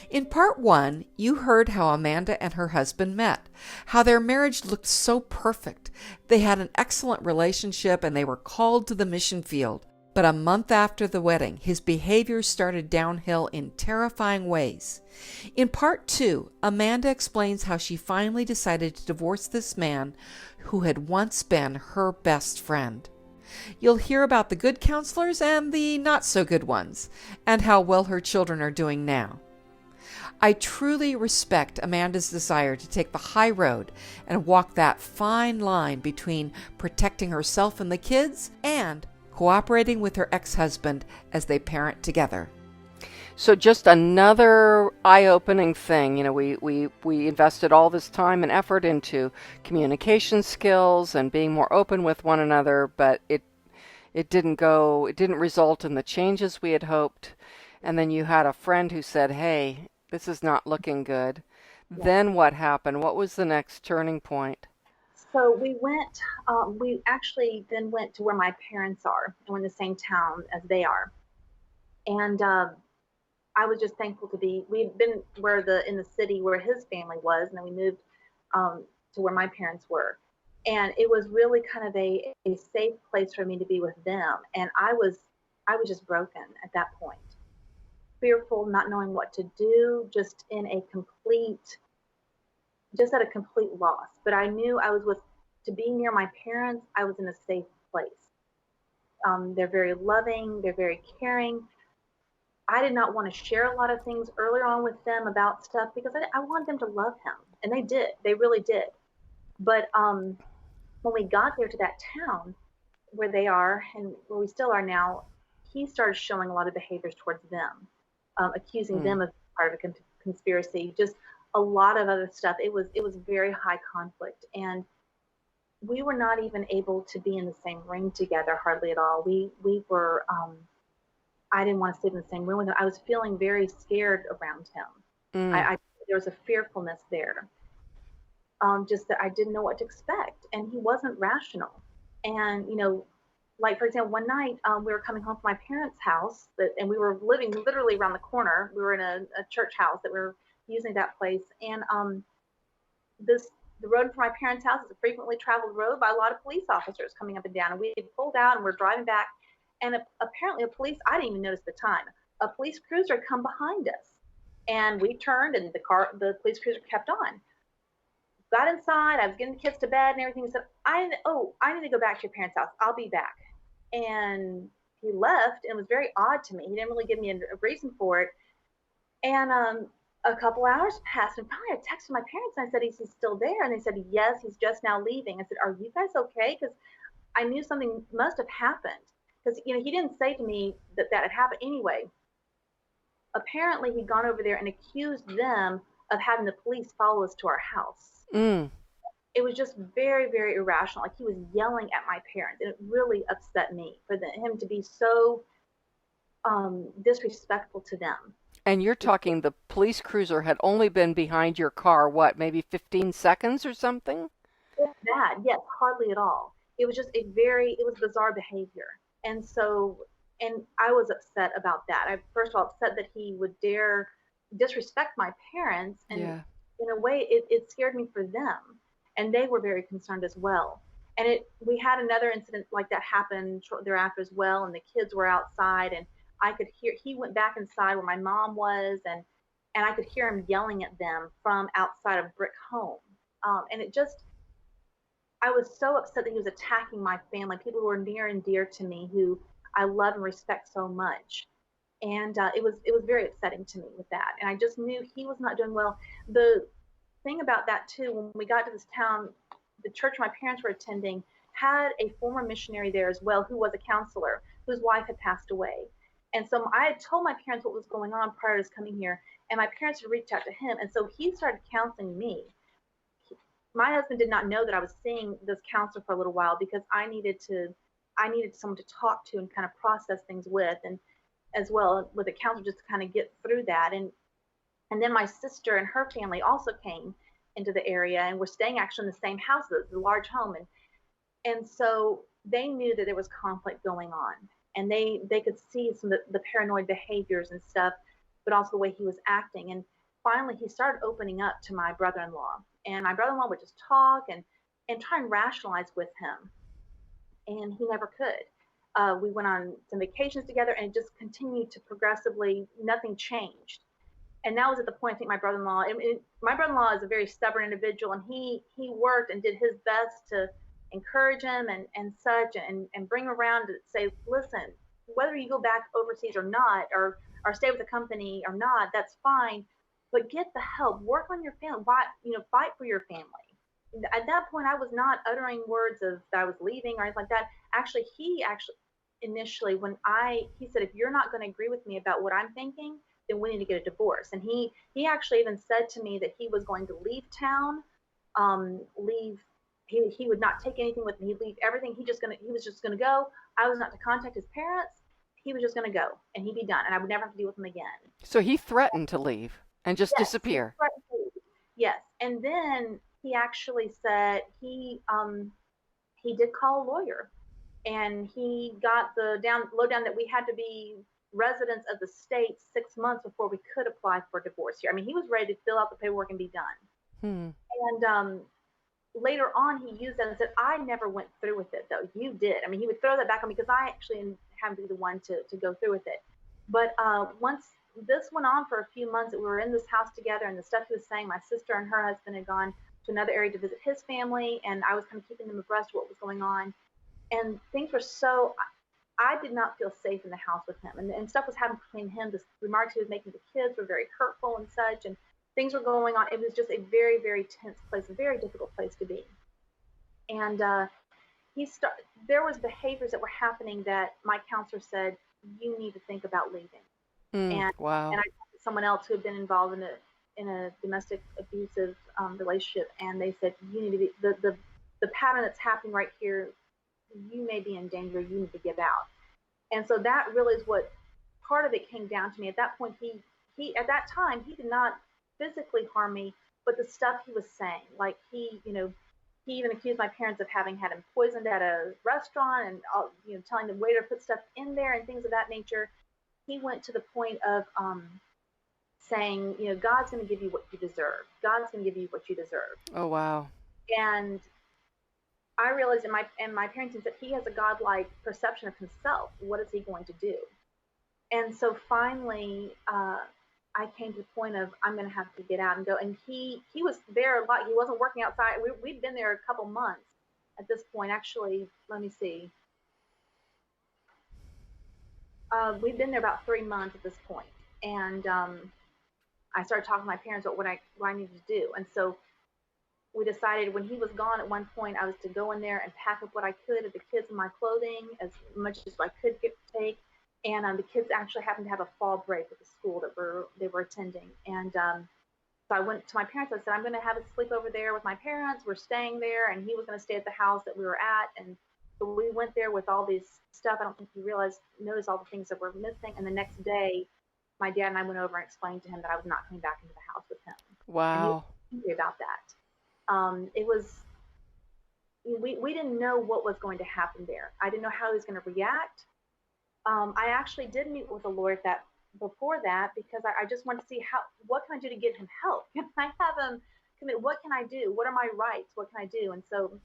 In part one, you heard how Amanda and her husband met, how their marriage looked so perfect. They had an excellent relationship and they were called to the mission field. But a month after the wedding, his behavior started downhill in terrifying ways. In part two, Amanda explains how she finally decided to divorce this man who had once been her best friend. You'll hear about the good counselors and the not so good ones, and how well her children are doing now. I truly respect Amanda's desire to take the high road and walk that fine line between protecting herself and the kids and cooperating with her ex-husband as they parent together. So just another eye-opening thing. We invested all this time and effort into communication skills and being more open with one another, but it didn't result in the changes we had hoped. And then you had a friend who said, "Hey, this is not looking good." Yeah. Then what happened? What was the next turning point? So we actually then went to where my parents are, and we're in the same town as they are. And I was just thankful we'd been in the city where his family was, and then we moved to where my parents were. And it was really kind of a safe place for me to be with them. And I was just broken at that point, fearful, not knowing what to do, just at a complete loss. But I knew to be near my parents, I was in a safe place. They're very loving, they're very caring. I did not want to share a lot of things earlier on with them about stuff because I wanted them to love him. And they did, they really did. But when we got there to that town where they are and where we still are now, he started showing a lot of behaviors towards them, accusing them of part of a conspiracy, just a lot of other stuff. It was very high conflict, and we were not even able to be in the same ring together hardly at all. We were. I didn't want to sleep in the same room with him. I was feeling very scared around him. There was a fearfulness there. Just that I didn't know what to expect, and he wasn't rational. And like for example, one night we were coming home from my parents' house, and we were living literally around the corner. We were in a church house that we were using that place, and the road from my parents' house is a frequently traveled road by a lot of police officers coming up and down. And we had pulled out and we're driving back, and apparently I didn't even notice the time. A police cruiser had come behind us, and we turned, and the police cruiser kept on. Got inside, I was getting the kids to bed and everything. He said, I need to go back to your parents' house. I'll be back. And he left, and it was very odd to me. He didn't really give me a reason for it. And a couple hours passed, and finally I texted my parents, and I said, is he still there? And they said, yes, he's just now leaving. I said, are you guys okay? Because I knew something must have happened. Because he didn't say to me that had happened anyway. Apparently, he'd gone over there and accused them of having the police follow us to our house. It was just very, very irrational. Like, he was yelling at my parents, and it really upset me for him to be so disrespectful to them. And you're talking the police cruiser had only been behind your car, what, maybe 15 seconds or something? If that, yes, hardly at all. It was just it was bizarre behavior. And I was upset about that. I first of all upset that he would dare disrespect my parents, and in a way it scared me for them, and they were very concerned as well. And we had another incident like that happen shortly thereafter as well, and the kids were outside, and I could hear he went back inside where my mom was, and I could hear him yelling at them from outside a brick home. And I was so upset that he was attacking my family, people who were near and dear to me, who I love and respect so much. And it was very upsetting to me with that. And I just knew he was not doing well. The thing about that too, when we got to this town, the church my parents were attending had a former missionary there as well, who was a counselor, whose wife had passed away. And so I had told my parents what was going on prior to us coming here, and my parents had reached out to him. And so he started counseling me. My husband did not know that I was seeing this counselor for a little while, because I needed someone to talk to and kind of process things with, and as well with a counselor, just to kind of get through that. And then my sister and her family also came into the area, and were staying actually in the same house, the large home. And so they knew that there was conflict going on, and they could see some of the paranoid behaviors and stuff, but also the way he was acting. finally he started opening up to my brother-in-law, and my brother-in-law would just talk and try and rationalize with him, and he never could. We went on some vacations together, and just continued to progressively, nothing changed. And that was at the point, I think, my brother-in-law is a very stubborn individual, and he worked and did his best to encourage him and such, and bring him around to say, listen, whether you go back overseas or not, or stay with the company or not, that's fine, but get the help, work on your family, fight for your family. At that point, I was not uttering words of that I was leaving or anything like that. Actually, he actually initially, he said, if you're not going to agree with me about what I'm thinking, then we need to get a divorce. And he actually even said to me that he was going to leave town, leave. He would not take anything with him. He'd leave everything. He was just gonna go. I was not to contact his parents. He was just gonna go, and he'd be done, and I would never have to deal with him again. So he threatened to leave and just Yes, disappear. yes. And then he actually said he did call a lawyer, and he got the lowdown that we had to be residents of the state 6 months before we could apply for divorce here. I mean, he was ready to fill out the paperwork and be done. Hmm. And later on, he used that and said, I never went through with it, though. You did. I mean, he would throw that back on me because I actually happened to be the one to go through with it. But once this went on for a few months, that we were in this house together, and the stuff he was saying, my sister and her husband had gone to another area to visit his family, and I was kind of keeping them abreast of what was going on. And things were I did not feel safe in the house with him. And stuff was happening between him. The remarks he was making to kids were very hurtful and such. And things were going on. It was just a very, very tense place, a very difficult place to be. And there was behaviors that were happening that my counselor said, you need to think about leaving. Wow. And I talked to someone else who had been involved in a domestic abusive relationship, and they said, you need to be the pattern that's happening right here, you may be in danger, you need to get out. And so that really is what part of it came down to me. At that point, he at that time, he did not physically harm me, but the stuff he was saying, like he even accused my parents of having had him poisoned at a restaurant, and telling the waiter to put stuff in there and things of that nature. He went to the point of saying, God's going to give you what you deserve. God's going to give you what you deserve. Oh, wow. And I realized, and my parents said, he has a godlike perception of himself. What is he going to do? And so finally, I came to the point of, I'm going to have to get out and go. And he was there a lot. He wasn't working outside. We'd been there a couple months at this point. Actually, let me see. We'd been there about 3 months at this point. And I started talking to my parents about what I needed to do. And so we decided, when he was gone at one point, I was to go in there and pack up what I could of the kids and my clothing, as much as I could take. And the kids actually happened to have a fall break at the school that they were attending. And so I went to my parents. I said, I'm going to have a sleepover there with my parents. We're staying there. And he was going to stay at the house that we were at. And so we went there with all this stuff. I don't think he noticed all the things that were missing. And the next day, my dad and I went over and explained to him that I was not coming back into the house with him. Wow. And he was angry about that. It was, we didn't know what was going to happen there. I didn't know how he was going to react. I actually did meet with a lawyer before that, because I just wanted to see what can I do to get him help? Can I have him commit? What can I do? What are my rights? What can I do? And so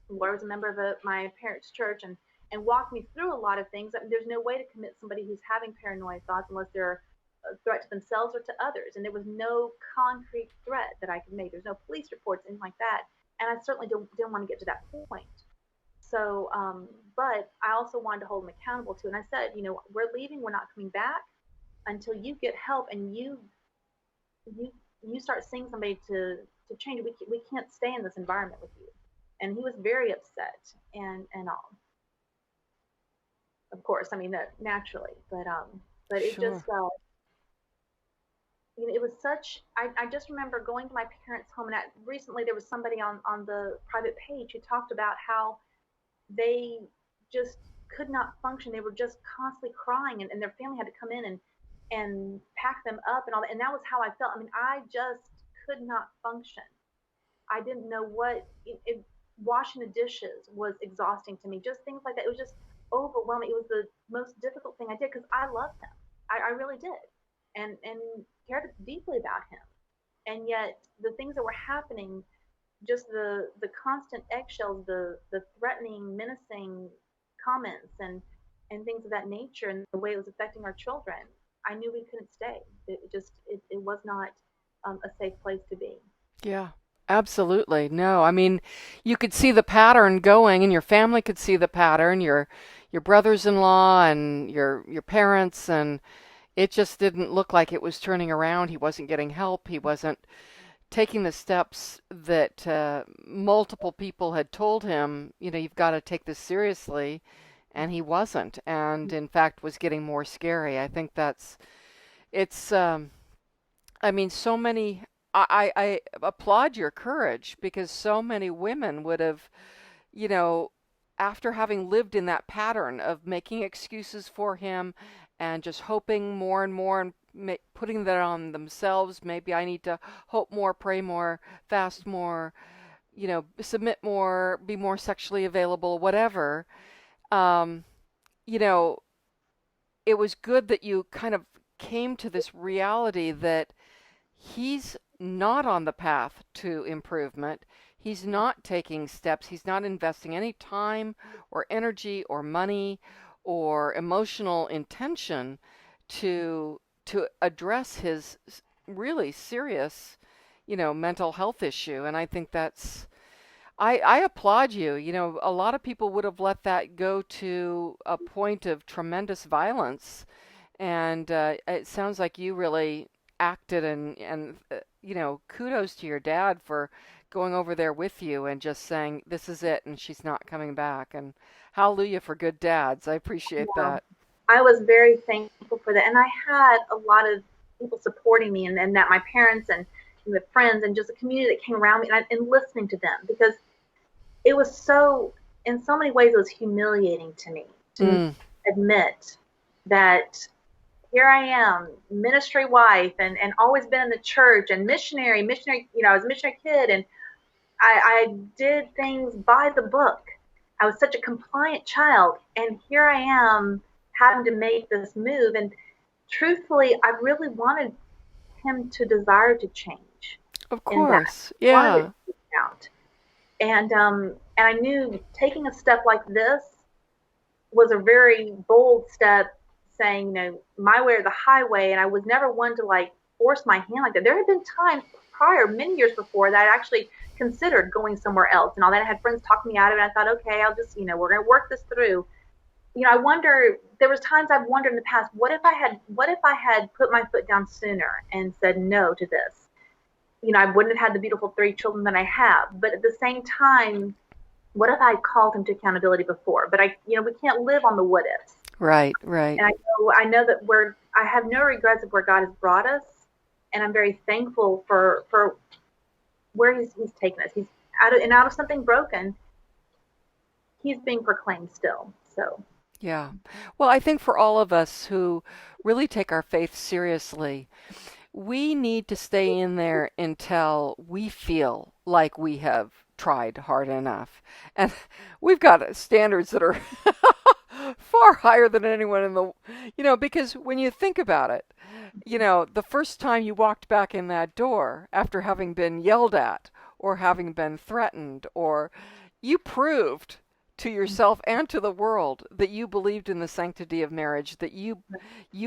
the lawyer was a member of my parents' church, and walked me through a lot of things. I mean, there's no way to commit somebody who's having paranoid thoughts unless they're a threat to themselves or to others. And there was no concrete threat that I could make. There's no police reports, anything like that. And I certainly didn't want to get to that point. So, but I also wanted to hold him accountable too. And I said, we're leaving. We're not coming back until you get help and you start seeing somebody to change. We can't stay in this environment with you. And he was very upset and all. Of course, I mean, naturally, but it Sure. just, it was such. I just remember going to my parents' home, and recently there was somebody on the private page who talked about how they just could not function. They were just constantly crying, and their family had to come in and pack them up and all that. And that was how I felt. I mean, I just could not function. I didn't know washing the dishes was exhausting to me. Just things like that. It was just overwhelming. It was the most difficult thing I did, because I loved him. I really did, and cared deeply about him. And yet the things that were happening, just the constant eggshells, the threatening, menacing comments and things of that nature, and the way it was affecting our children, I knew we couldn't stay. It was not a safe place to be. Yeah, absolutely. No, I mean, you could see the pattern going, and your family could see the pattern, your brothers-in-law and your parents, and it just didn't look like it was turning around. He wasn't getting help. He wasn't taking the steps that multiple people had told him, you've got to take this seriously, and he wasn't, and in fact was getting more scary. I think it's I mean, so many, I applaud your courage, because so many women would have, you know, after having lived in that pattern of making excuses for him and just hoping more and more and putting that on themselves. Maybe I need to hope more, pray more, fast more, submit more, be more sexually available, whatever. Um, you know, it was good that you kind of came to this reality that he's not on the path to improvement. He's not taking steps. He's not investing any time or energy or money or emotional intention to address his really serious, mental health issue. And I think I applaud you. A lot of people would have let that go to a point of tremendous violence. And it sounds like you really acted, and kudos to your dad for going over there with you and just saying, this is it, and she's not coming back. And hallelujah for good dads. I appreciate Yeah. that. I was very thankful for that. And I had a lot of people supporting me, and that my parents and the friends and just a community that came around me, and listening to them, because it was so, in so many ways, it was humiliating to me to Mm, admit that here I am, ministry wife, and always been in the church and missionary, I was a missionary kid, and I did things by the book. I was such a compliant child, and here I am having to make this move. And truthfully, I really wanted him to desire to change of in that. course. I wanted Yeah. it to come out. And I knew taking a step like this was a very bold step, saying, my way or the highway. And I was never one to like force my hand like that. There had been times prior, many years before, that I actually considered going somewhere else and all that. I had friends talk me out of it. I thought, okay, I'll just, we're going to work this through. I wonder, there was times I've wondered in the past, what if I had put my foot down sooner and said no to this? I wouldn't have had the beautiful 3 children that I have. But at the same time, what if I called him to accountability before? But we can't live on the what ifs. Right, right. And I know that I have no regrets of where God has brought us, and I'm very thankful for where He's taken us. He's out of something broken, He's being proclaimed still. So Yeah. Well, I think for all of us who really take our faith seriously, we need to stay in there until we feel like we have tried hard enough. And we've got standards that are far higher than anyone in because when you think about it, the first time you walked back in that door after having been yelled at or having been threatened, or you proved to yourself and to the world that you believed in the sanctity of marriage, that you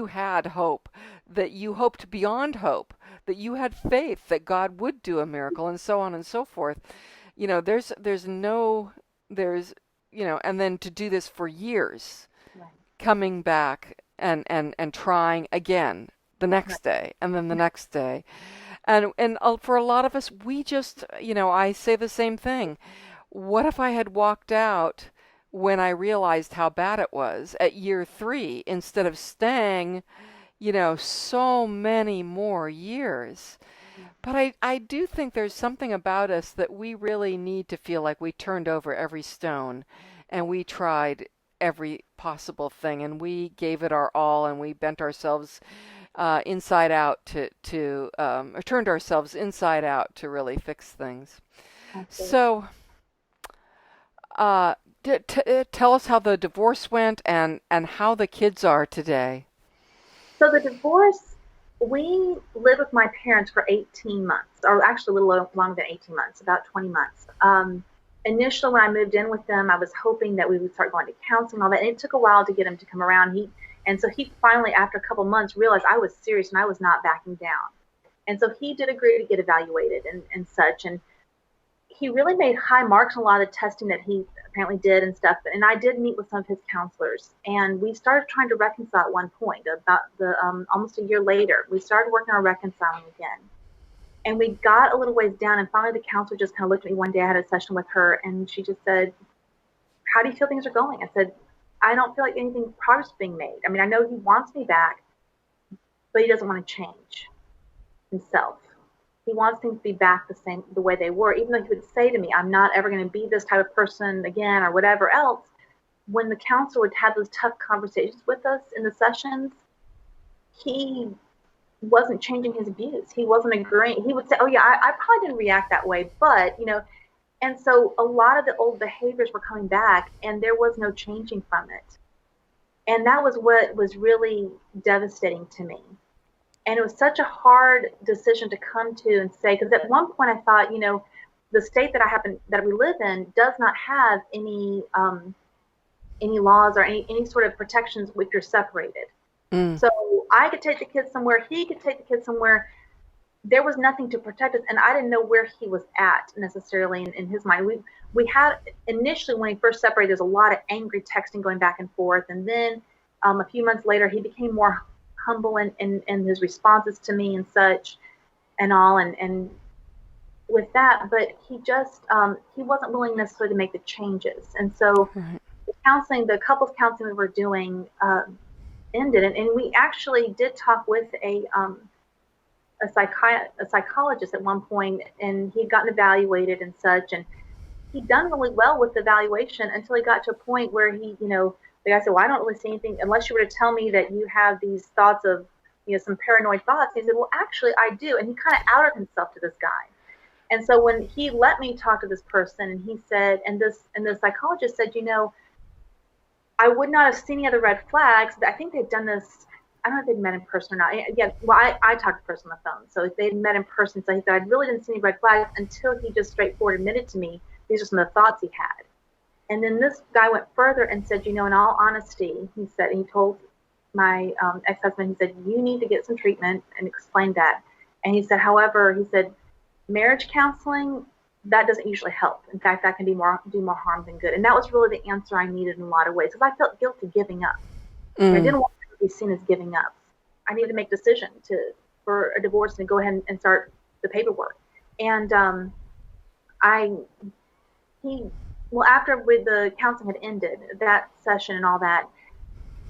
had hope, that you hoped beyond hope, that you had faith that God would do a miracle, and so on and so forth. And then to do this for years, right. coming back and trying again the next day, and then the next day. And for a lot of us, we just, I say the same thing. What if I had walked out when I realized how bad it was at year 3 instead of staying, so many more years? But I do think there's something about us that we really need to feel like we turned over every stone and we tried every possible thing and we gave it our all and we bent ourselves inside out or turned ourselves inside out to really fix things. Absolutely. So, uh, tell us how the divorce went and how the kids are today. So the divorce We lived with my parents for 18 months, or actually a little longer than 18 months, about 20 months. Initially, when I moved in with them, I was hoping that we would start going to counseling and all that. And it took a while to get him to come around. And so he finally, after a couple months, realized I was serious and I was not backing down. And so he did agree to get evaluated and such. And he really made high marks on a lot of the testing that he apparently did and stuff. And I did meet with some of his counselors, and we started trying to reconcile at one point. About the almost a year later, we started working on reconciling again. And we got a little ways down, and finally the counselor just kind of looked at me one day. I had a session with her, and she just said, "How do you feel things are going?" I said, "I don't feel like anything progress is being made. I mean, I know he wants me back, but he doesn't want to change himself. He wants things to be back the way they were, even though he would say to me, 'I'm not ever going to be this type of person again,' or whatever else." When the counselor would have those tough conversations with us in the sessions, he wasn't changing his views. He wasn't agreeing. He would say, "Oh yeah, I probably didn't react that way, but you know." And so a lot of the old behaviors were coming back, and there was no changing from it. And that was what was really devastating to me. And it was such a hard decision to come to and say, because at one point I thought, the state that we live in does not have any laws or any sort of protections if you're separated. Mm. So I could take the kids somewhere, he could take the kids somewhere. There was nothing to protect us, and I didn't know where he was at necessarily in his mind. We had initially, when he first separated, there's a lot of angry texting going back and forth, and then a few months later he became more humble in his responses to me and such and all, and with that, but he wasn't willing necessarily to make the changes. And so Right. the couples counseling we were doing ended, and we actually did talk with a psychologist at one point, and he'd gotten evaluated and such, and he'd done really well with the evaluation until he got to a point where the guy said, "Well, I don't really see anything unless you were to tell me that you have these thoughts of, some paranoid thoughts." And he said, "Well, actually, I do." And he kind of outed himself to this guy. And so when he let me talk to this person, and he said, and the psychologist said, "I would not have seen any other red flags. I think they'd done this. I don't know if they'd met in person or not. Yeah, well, I talked to the person on the phone. So if they'd met in person, so he said, I really didn't see any red flags until he just straightforward admitted to me these are some of the thoughts he had." And then this guy went further and said, in all honesty, he said, he told my ex-husband, he said, "You need to get some treatment," and explained that. And he said, however, he said, "Marriage counseling, that doesn't usually help. In fact, that can do more harm than good." And that was really the answer I needed in a lot of ways, because I felt guilty giving up. I Mm. didn't want to be seen as giving up. I needed to make a decision for a divorce and go ahead and start the paperwork. And I he well, after the counseling had ended, that session and all that,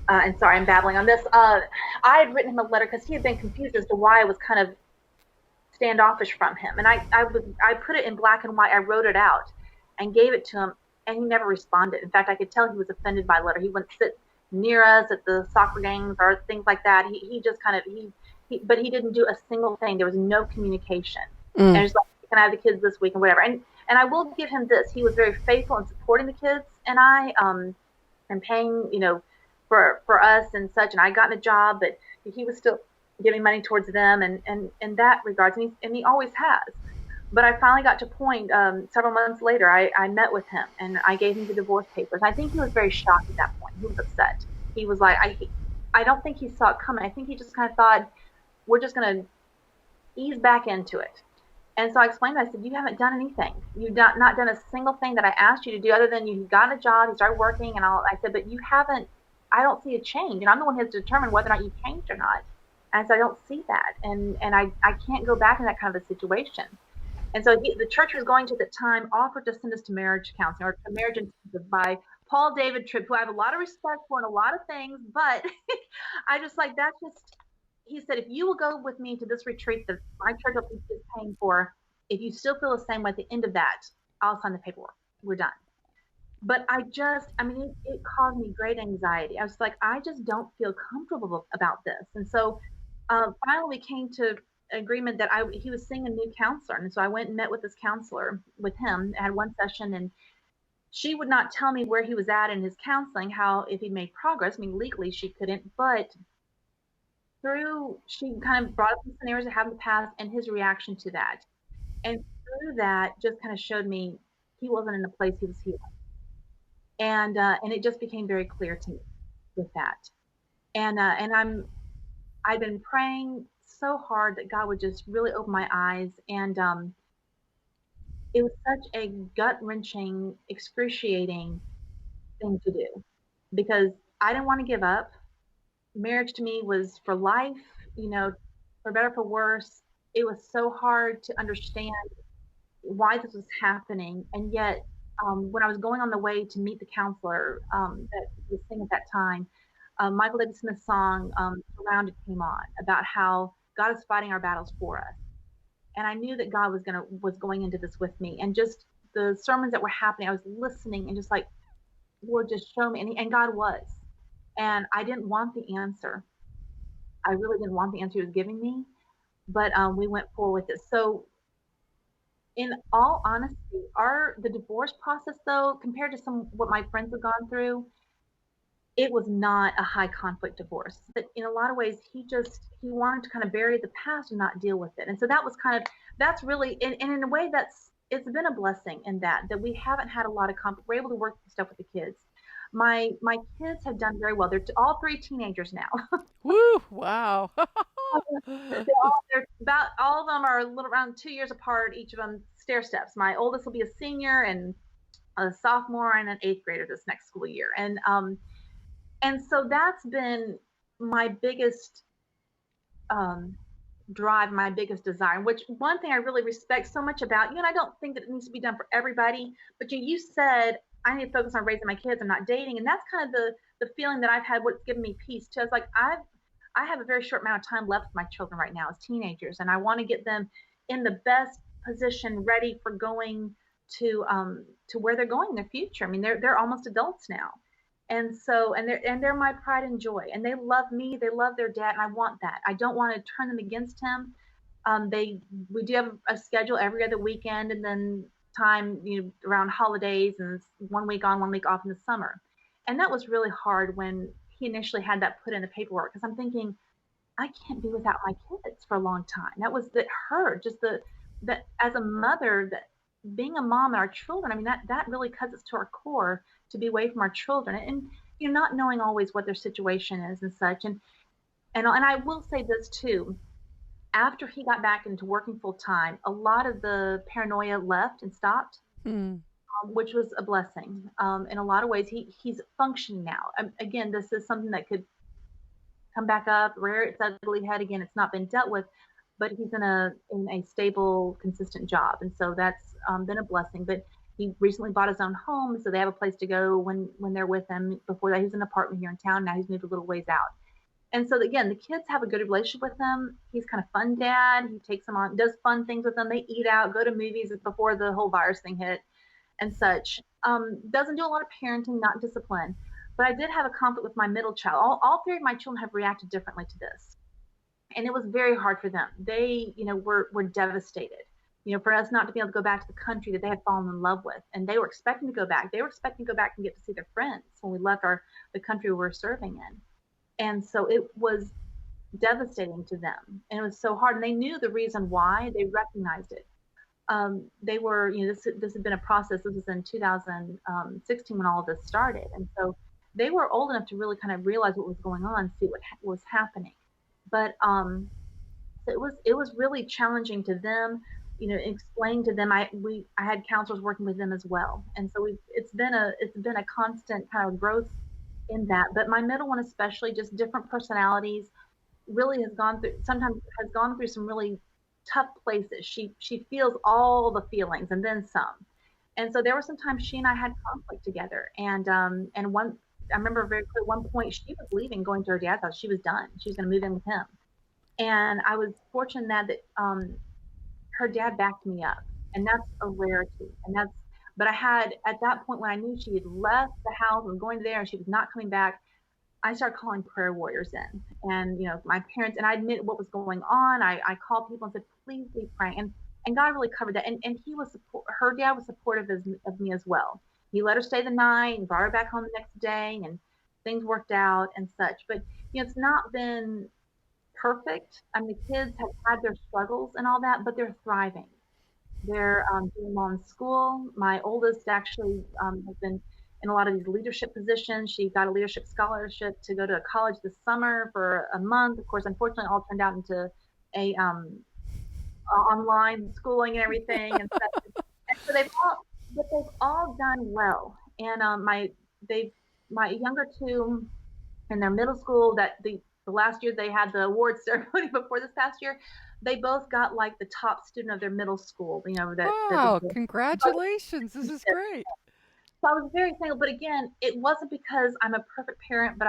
and sorry, I'm babbling on this. I had written him a letter because he had been confused as to why I was kind of standoffish from him, and I put it in black and white. I wrote it out and gave it to him, and he never responded. In fact, I could tell he was offended by the letter. He wouldn't sit near us at the soccer games or things like that. He just kind of but he didn't do a single thing. There was no communication. And Mm. it was like, "Can I have the kids this week?" and whatever. And I will give him this. He was very faithful in supporting the kids, and I and paying, for us and such. And I got a job, but he was still giving money towards them, and in that regards, and he always has. But I finally got to a point, several months later, I met with him and I gave him the divorce papers. I think he was very shocked at that point. He was upset. He was like, I don't think he saw it coming. I think he just kind of thought, we're just going to ease back into it. And so I explained, I said, "You haven't done anything. You've not done a single thing that I asked you to do, other than you got a job, you started working, and all." I said, "But you haven't, I don't see a change. And I'm the one who has to determine whether or not you've changed or not." And I said, "I don't see that. And I can't go back in that kind of a situation." And so the church he was going to at the time offered to send us to marriage counseling, or to marriage intensive, by Paul David Tripp, who I have a lot of respect for and a lot of things, but I just like, that's just, he said, "If you will go with me to this retreat that my church is paying for, if you still feel the same way at the end of that, I'll sign the paperwork. We're done." But I mean, it caused me great anxiety. I was like, I just don't feel comfortable about this. And so finally we came to agreement that he was seeing a new counselor. And so I went and met with this counselor with him, I had one session, and she would not tell me where he was at in his counseling, how, if he made progress. I mean, legally she couldn't, but she kind of brought up some scenarios that happened in the past and his reaction to that. And through that, just kind of showed me he wasn't in the place he was healing. And it just became very clear to me with that. And I've been praying so hard that God would just really open my eyes. And it was such a gut wrenching, excruciating thing to do because I didn't want to give up. Marriage to me was for life, you know, for better, for worse. It was so hard to understand why this was happening. And yet, when I was going on the way to meet the counselor that was singing at that time, Michael David Smith's song "Surrounded" came on about how God is fighting our battles for us, and I knew that God was going into this with me, and just the sermons that were happening, I was listening and just like, Lord, just show me, and God was, and I didn't want the answer. I really didn't want the answer He was giving me, but we went forward with it. So in all honesty, our the divorce process though, compared to some what my friends have gone through, it was not a high conflict divorce. But in a lot of ways, he wanted to kind of bury the past and not deal with it. And so that was kind of that's really and in a way that's it's been a blessing in that we haven't had a lot of conflict. We're able to work stuff with the kids. My kids have done very well. They're all three teenagers now. Woo! Wow. They're about all of them are a little around 2 years apart. Each of them stair steps. My oldest will be a senior and a sophomore and an eighth grader this next school year. And so that's been my biggest um, drive, my biggest desire. Which one thing I really respect so much about you, and I don't think that it needs to be done for everybody. But you said I need to focus on raising my kids. I'm not dating, and that's kind of the feeling that I've had. What's given me peace too. It's like I have a very short amount of time left with my children right now as teenagers, and I want to get them in the best position, ready for going to where they're going in the future. I mean, they're almost adults now, and so and they're my pride and joy, and they love me, they love their dad, and I want that. I don't want to turn them against him. They We do have a schedule every other weekend, and then time around holidays, and 1 week on, 1 week off in the summer, and that was really hard when he initially had that put in the paperwork because I'm thinking I can't be without my kids for a long time. That was that hurt. Just that as a mother, that being a mom and our children. I mean, that really cuts us to our core to be away from our children, and you're not knowing always what their situation is and such. And I will say this too. After he got back into working full time, a lot of the paranoia left and stopped, Hmm. which was a blessing. In a lot of ways, he's functioning now. Again, this is something that could come back up, rear its ugly head again. It's not been dealt with, but he's in a stable, consistent job, and so that's been a blessing. But he recently bought his own home, so they have a place to go when they're with him. Before that, he was in an apartment here in town. Now he's moved a little ways out, and so again, the kids have a good relationship with him. He's kind of fun dad. He takes them on, does fun things with them. They eat out, go to movies before the whole virus thing hit, and such. Doesn't do a lot of parenting, not discipline. But I did have a conflict with my middle child. All three of my children have reacted differently to this, and it was very hard for them. They, were devastated. For us not to be able to go back to the country that they had fallen in love with, and they were expecting to go back. They were expecting to go back and get to see their friends when we left the country we were serving in, and so it was devastating to them, and it was so hard. And they knew the reason why. They recognized it. They were, this had been a process. This was in 2016 when all of this started, and so they were old enough to really kind of realize what was going on, see what was happening. But so it was really challenging to them, explain to them. I had counselors working with them as well, and so it's been a constant kind of growth in that. But my middle one, especially, just different personalities, really has gone through some really tough places. She feels all the feelings and then some. And so there were some times she and I had conflict together. And one I remember very clear one point she was leaving, going to her dad's house. She was done. She was going to move in with him. And I was fortunate that her dad backed me up, and that's a rarity. But I had at that point when I knew she had left the house and was going there and she was not coming back, I started calling prayer warriors in, and my parents, and I admit what was going on. I called people and said, please be praying, and God really covered that. And her dad was supportive of me as well. He let her stay the night and brought her back home the next day, and things worked out and such. But it's not been perfect. I mean, the kids have had their struggles and all that, but they're thriving. They're doing well in school. My oldest actually has been in a lot of these leadership positions. She got a leadership scholarship to go to college this summer for a month. Of course, unfortunately, all turned out into a online schooling and everything and stuff. And so they've all done well. And they my younger two in their middle school, that the last year they had the awards ceremony before this past year, they both got like the top student of their middle school. Wow, congratulations. This is great. So I was very thankful, but again, it wasn't because I'm a perfect parent, but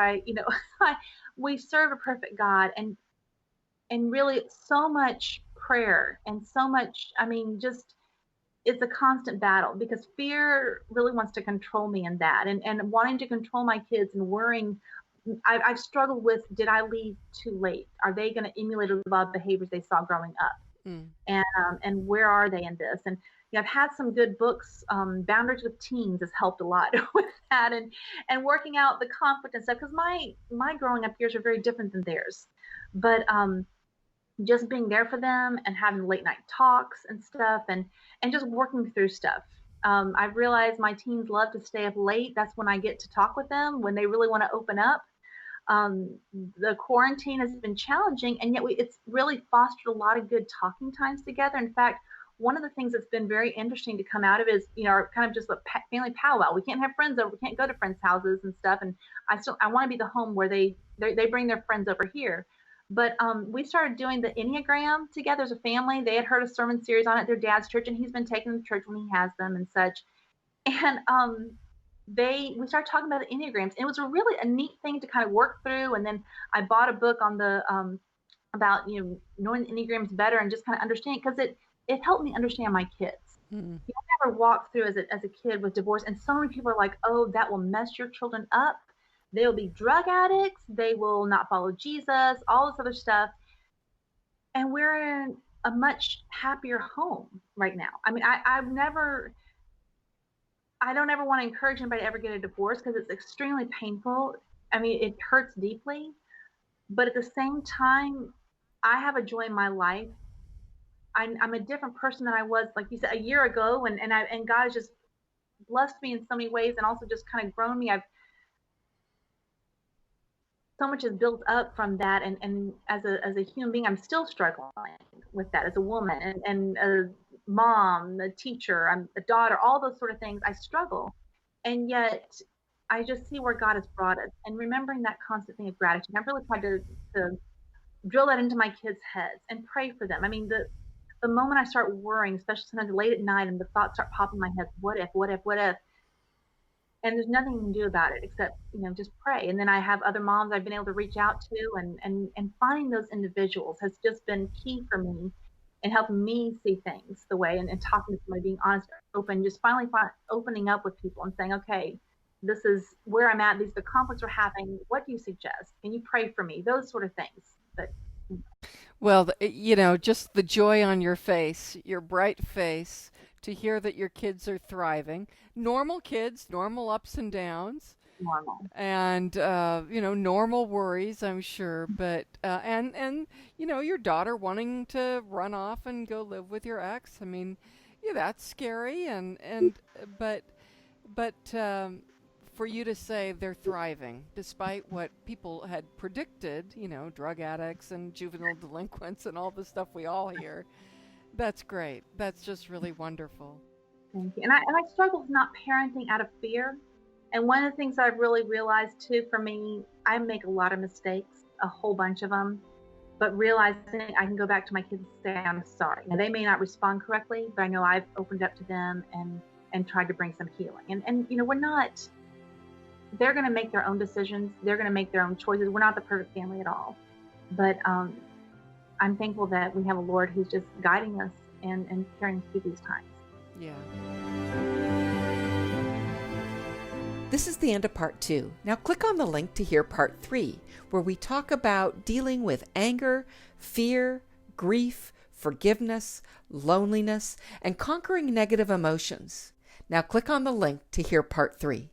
we serve a perfect God, and really so much prayer and so much. I mean, just it's a constant battle because fear really wants to control me in that, and wanting to control my kids and worrying. I've struggled with, did I leave too late? Are they going to emulate a lot of behaviors they saw growing up? Mm. And where are they in this? And I've had some good books. Boundaries with Teens has helped a lot with that, and working out the conflict and stuff, because my growing up years are very different than theirs. But just being there for them and having late night talks and stuff, and just working through stuff. I've realized my teens love to stay up late. That's when I get to talk with them, when they really want to open up. The quarantine has been challenging, and yet it's really fostered a lot of good talking times together. In fact, one of the things that's been very interesting to come out of is, kind of just a family powwow. We can't have friends over, we can't go to friends' houses and stuff. And I want to be the home where they bring their friends over here. But we started doing the Enneagram together as a family. They had heard a sermon series on it at their dad's church, and he's been taking them to church when he has them and such. And we started talking about the Enneagrams, and it was really a neat thing to kind of work through. And then I bought a book on the about knowing the Enneagrams better and just kind of understanding, because it helped me understand my kids. Mm. I never walked through as a kid with divorce, and so many people are like, oh, that will mess your children up. They will be drug addicts. They will not follow Jesus, all this other stuff. And we're in a much happier home right now. I mean, I don't ever want to encourage anybody to ever get a divorce, because it's extremely painful. I mean, it hurts deeply. But at the same time, I have a joy in my life. I'm a different person than I was, like you said, a year ago. And God has just blessed me in so many ways, and also just kind of grown me. So much is built up from that, and as a human being, I'm still struggling with that as a woman, and a mom, a teacher, I'm a daughter, all those sort of things. I struggle, and yet I just see where God has brought us, and remembering that constant thing of gratitude. I've really tried to drill that into my kids' heads and pray for them. I mean, the moment I start worrying, especially sometimes late at night, and the thoughts start popping in my head, what if, what if, what if? And there's nothing you can do about it except, just pray. And then I have other moms I've been able to reach out to, and finding those individuals has just been key for me and helping me see things the way, and talking to somebody, being honest, open, just finally opening up with people and saying, okay, this is where I'm at. These are the conflicts we're having. What do you suggest? Can you pray for me? Those sort of things. But Well, just the joy on your face, your bright face, to hear that your kids are thriving. Normal kids, normal ups and downs. Normal. And, normal worries, I'm sure. But, and your daughter wanting to run off and go live with your ex. I mean, yeah, that's scary. But for you to say they're thriving, despite what people had predicted, drug addicts and juvenile delinquents and all the stuff we all hear, that's great. That's just really wonderful. Thank you. And I struggle with not parenting out of fear. And one of the things I've really realized too, for me, I make a lot of mistakes, a whole bunch of them, but realizing I can go back to my kids and say, I'm sorry. Now, they may not respond correctly, but I know I've opened up to them and tried to bring some healing. And we're not, they're going to make their own decisions. They're going to make their own choices. We're not the perfect family at all. But I'm thankful that we have a Lord who's just guiding us and carrying us through these times. Yeah. This is the end of part 2. Now click on the link to hear part 3, where we talk about dealing with anger, fear, grief, forgiveness, loneliness, and conquering negative emotions. Now click on the link to hear part 3.